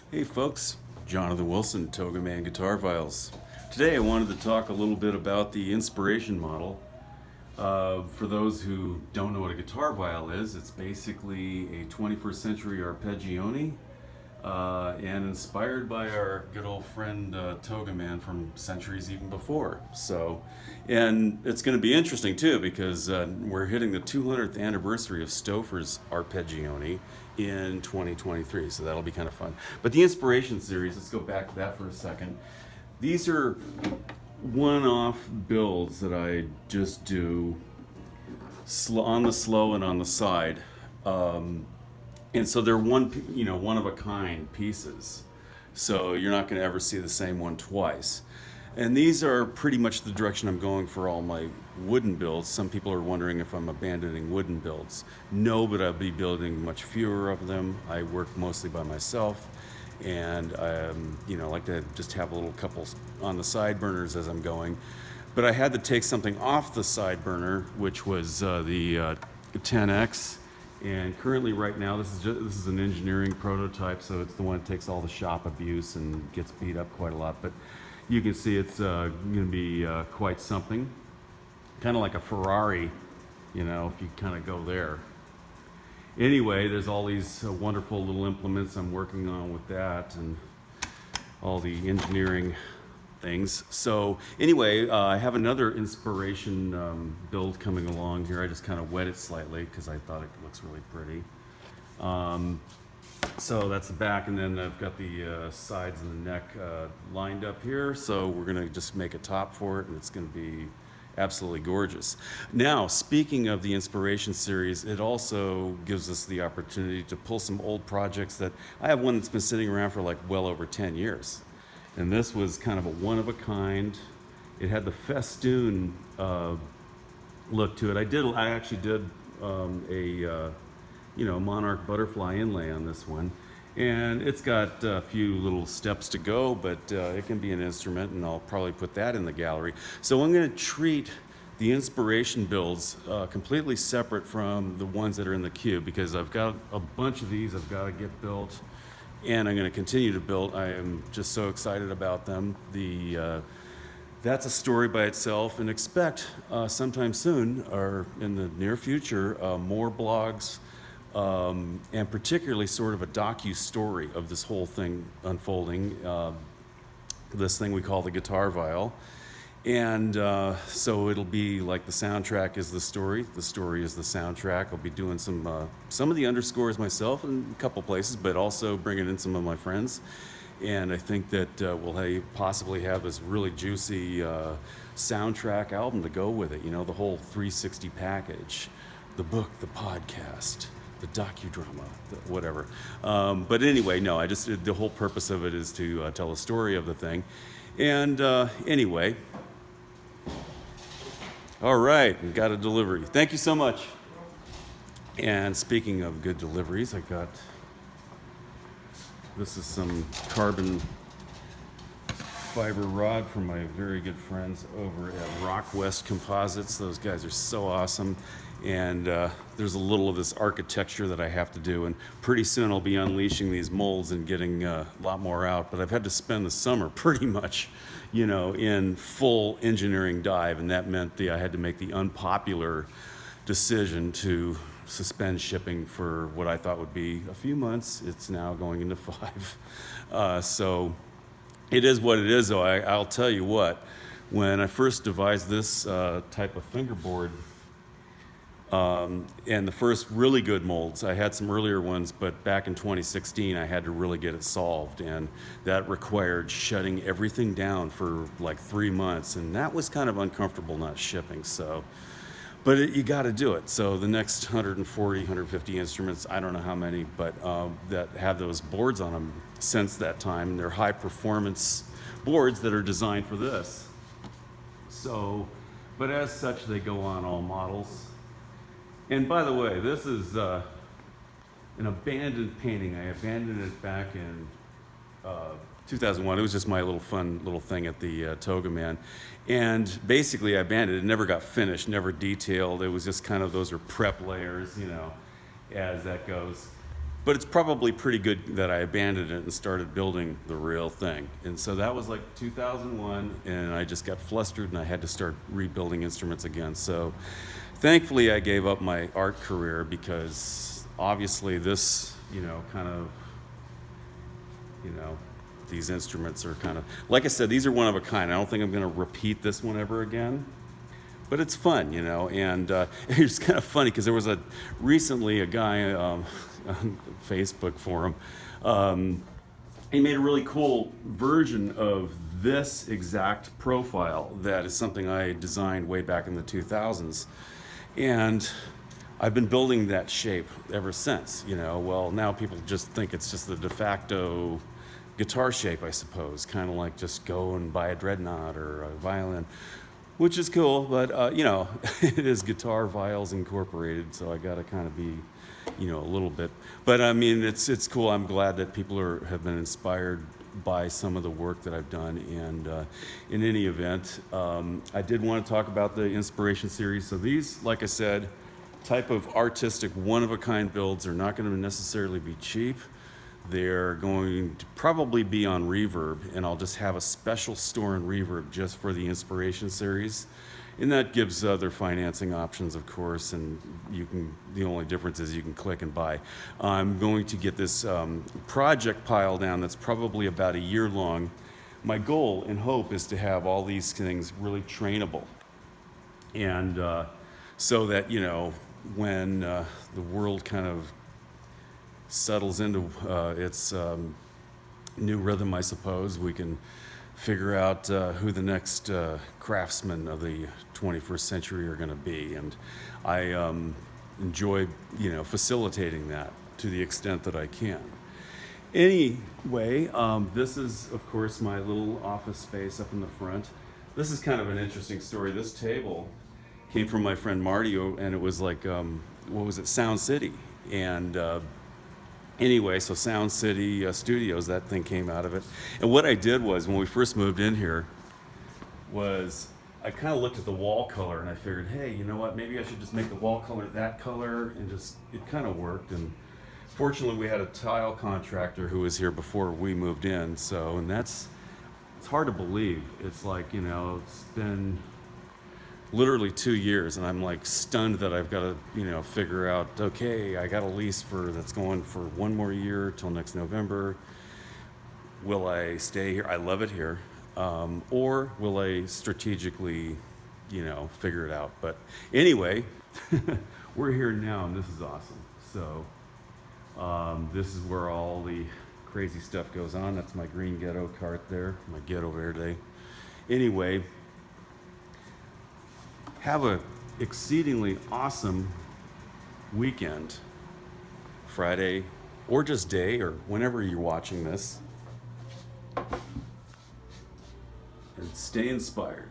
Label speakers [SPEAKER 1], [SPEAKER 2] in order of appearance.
[SPEAKER 1] Hey folks, Jonathan Wilson, TogaMan GuitarViols. Today I wanted to talk a little bit about the inspiration model. For those who don't know what a guitar viol is, it's basically a 21st century arpeggione and inspired by our good old friend TogaMan from centuries even before. And it's going to be interesting too because we're hitting the 200th anniversary of Stouffer's arpeggione in 2023, so that'll be kind of fun. But the inspiration series, let's go back to that for a second. These are one-off builds that I just do on the slow and on the side. And so they're one of a kind pieces. So you're not going to ever see the same one twice. And these are pretty much the direction I'm going for all my wooden builds. Some people are wondering if I'm abandoning wooden builds. No, but I'll be building much fewer of them. I work mostly by myself, and like to just have a little couple on the side burners as I'm going. But I had to take something off the side burner, which was the 10X. And currently, right now, this is an engineering prototype, so it's the one that takes all the shop abuse and gets beat up quite a lot. But you can see it's going to be quite something, kind of like a Ferrari, if you kind of go there. Anyway, there's all these wonderful little implements I'm working on with that, and all the engineering things. So anyway, I have another inspiration build coming along here. I just kind of wet it slightly because I thought it looks really pretty. So that's the back, and then I've got the sides and the neck lined up here. So we're gonna just make a top for it, and it's gonna be absolutely gorgeous. Now, speaking of the inspiration series, it also gives us the opportunity to pull some old projects that I have one that's been sitting around for like well over 10 years. And this was kind of a one-of-a-kind. It had the festoon look to it. I actually did a monarch butterfly inlay on this one, and it's got a few little steps to go, but it can be an instrument, and I'll probably put that in the gallery. So I'm going to treat the inspiration builds completely separate from the ones that are in the queue, because I've got a bunch of these I've got to get built, and I'm going to continue to build. I am just so excited about them. That's a story by itself, and expect sometime soon, or in the near future, more blogs, and particularly sort of a docu-story of this whole thing unfolding, this thing we call the guitar viol. And so it'll be like the soundtrack is the story is the soundtrack. I'll be doing some of the underscores myself in a couple places, but also bringing in some of my friends. And I think that we'll possibly have this really juicy soundtrack album to go with it, the whole 360 package, the book, the podcast, the docudrama, whatever. But anyway, no, the whole purpose of it is to tell a story of the thing. And anyway, all right, we got a delivery. Thank you so much. And speaking of good deliveries, this is some carbon fiber rod from my very good friends over at Rock West Composites. Those guys are so awesome. And there's a little of this architecture that I have to do, and pretty soon I'll be unleashing these molds and getting a lot more out. But I've had to spend the summer pretty much, in full engineering dive, and that meant I had to make the unpopular decision to suspend shipping for what I thought would be a few months. It's now going into 5. So it is what it is, though. I'll tell you what, when I first devised this type of fingerboard, and the first really good molds, I had some earlier ones, but back in 2016 I had to really get it solved, and that required shutting everything down for like 3 months, and that was kind of uncomfortable not shipping. But you got to do it. So the next 140, 150 instruments, I don't know how many, but that have those boards on them since that time, and they're high performance boards that are designed for this. But as such, they go on all models. And by the way, this is an abandoned painting. I abandoned it back in 2001. It was just my little fun little thing at the TogaMan. And basically I abandoned it. It never got finished, never detailed. It was just kind of, those are prep layers, as that goes. But it's probably pretty good that I abandoned it and started building the real thing. And so that was like 2001, and I just got flustered and I had to start rebuilding instruments again. So thankfully I gave up my art career, because obviously this, kind of, these instruments are kind of, like I said, these are one of a kind. I don't think I'm going to repeat this one ever again. But it's fun, and it's kind of funny because there was recently a guy on Facebook forum. He made a really cool version of this exact profile that is something I designed way back in the 2000s. And I've been building that shape ever since, Well, now people just think it's just the de facto guitar shape, I suppose, kind of like just go and buy a dreadnought or a violin. Which is cool, but it is GuitarViols Incorporated, so I got to kind of be, a little bit. But I mean, it's cool. I'm glad that people have been inspired by some of the work that I've done. And in any event, I did want to talk about the inspiration series. So these, like I said, type of artistic one-of-a-kind builds are not going to necessarily be cheap. They're going to probably be on Reverb, and I'll just have a special store in Reverb just for the Inspiration series. And that gives other financing options, of course, and the only difference is you can click and buy. I'm going to get this project pile down that's probably about a year long. My goal and hope is to have all these things really trainable. And so that, when the world kind of settles into its new rhythm, I suppose, we can figure out who the next craftsmen of the 21st century are going to be. And I enjoy, facilitating that to the extent that I can. Anyway, this is, of course, my little office space up in the front. This is kind of an interesting story. This table came from my friend Marty, and it was like, what was it, Sound City. And anyway, so Sound City Studios, that thing came out of it. And what I did was, when we first moved in here, was I kind of looked at the wall color and I figured, hey, you know what, maybe I should just make the wall color that color, and it kind of worked. And fortunately we had a tile contractor who was here before we moved in, and it's hard to believe. It's like, it's been literally 2 years, and I'm like stunned that I've got to, figure out, okay, I got a lease that's going for 1 more year till next November. Will I stay here? I love it here. Or will I strategically, figure it out? But anyway, we're here now, and this is awesome. So this is where all the crazy stuff goes on. That's my green ghetto cart there, my Ghetto Verde. Anyway, have a exceedingly awesome weekend, Friday, or just day, or whenever you're watching this. And stay inspired.